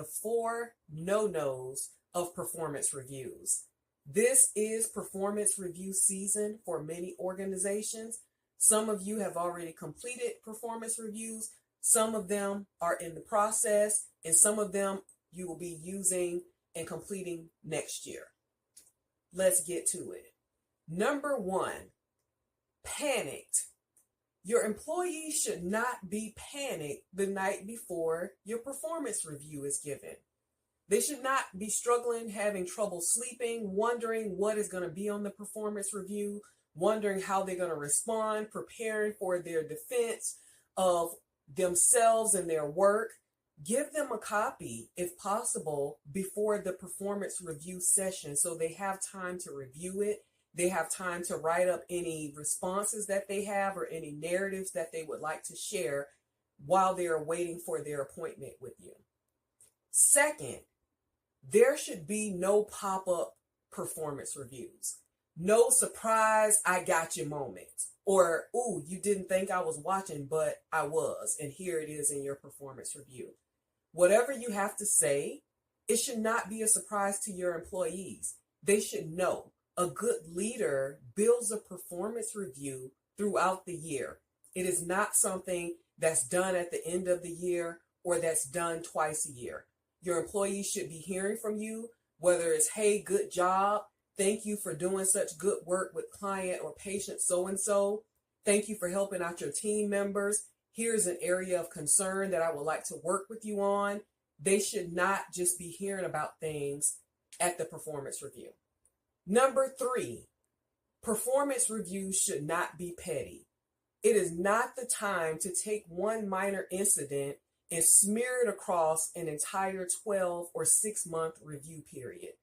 the 4 no-nos of performance reviews. This is performance review season for many organizations. Some of you have already completed performance reviews. Some of them are in the process, and some of them you will be using and completing next year. Let's get to it. Number 1, panicked. Your employees should not be panicked the night before your performance review is given. They should not be struggling, having trouble sleeping, wondering what is going to be on the performance review, wondering how they're going to respond, preparing for their defense of themselves and their work. Give them a copy, if possible, before the performance review session so they have time to review it. They have time to write up any responses that they have or any narratives that they would like to share while they are waiting for their appointment with you. Second, there should be no pop-up performance reviews. No surprise, I got you moments. Or, ooh, you didn't think I was watching, but I was. And here it is in your performance review. Whatever you have to say, it should not be a surprise to your employees. They should know. A good leader builds a performance review throughout the year. It is not something that's done at the end of the year or that's done twice a year. Your employees should be hearing from you, whether it's, hey, good job. Thank you for doing such good work with client or patient so-and-so. Thank you for helping out your team members. Here's an area of concern that I would like to work with you on. They should not just be hearing about things at the performance review. Number 3, performance reviews should not be petty. It is not the time to take one minor incident and smear it across an entire 12 or 6-month review period.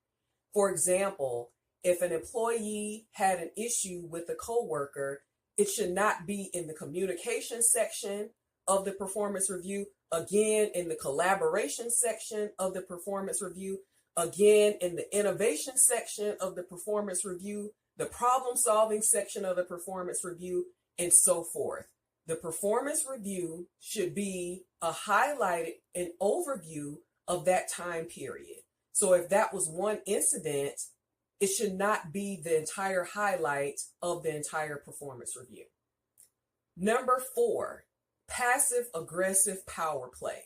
For example, if an employee had an issue with a coworker, it should not be in the communication section of the performance review, again in the collaboration section of the performance review, again in the innovation section of the performance review, the problem-solving section of the performance review, and so forth. The performance review should be a highlighted an overview of that time period. So if that was one incident, it should not be the entire highlight of the entire performance review. Number 4, passive-aggressive power play.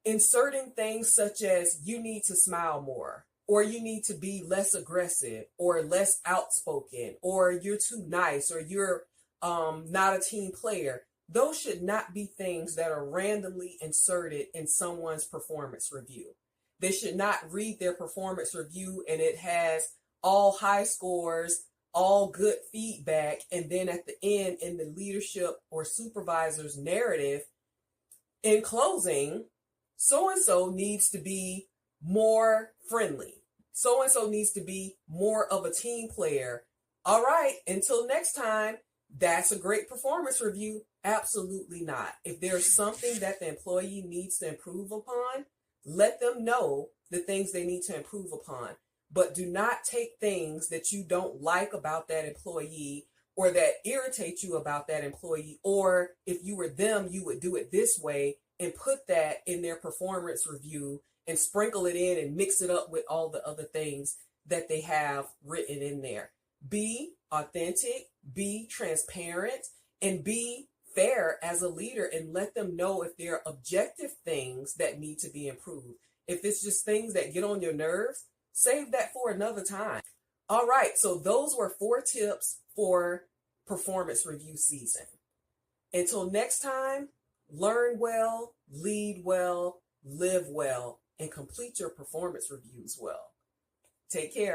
Inserting things such as you need to smile more, or you need to be less aggressive, or less outspoken, or you're too nice, or you're not a team player. Those should not be things that are randomly inserted in someone's performance review. They should not read their performance review and it has all high scores, all good feedback, and then at the end in the leadership or supervisor's narrative, in closing, so-and-so needs to be more friendly. So-and-so needs to be more of a team player. All right, until next time, that's a great performance review. Absolutely not. If there's something that the employee needs to improve upon, let them know the things they need to improve upon. But do not take things that you don't like about that employee or that irritate you about that employee, or if you were them, you would do it this way, and put that in their performance review and sprinkle it in and mix it up with all the other things that they have written in there. Be authentic, be transparent, and be fair as a leader, and let them know if there are objective things that need to be improved. If it's just things that get on your nerves, save that for another time. All right, so those were 4 tips for performance review season. Until next time, learn well, lead well, live well, and complete your performance reviews well. Take care.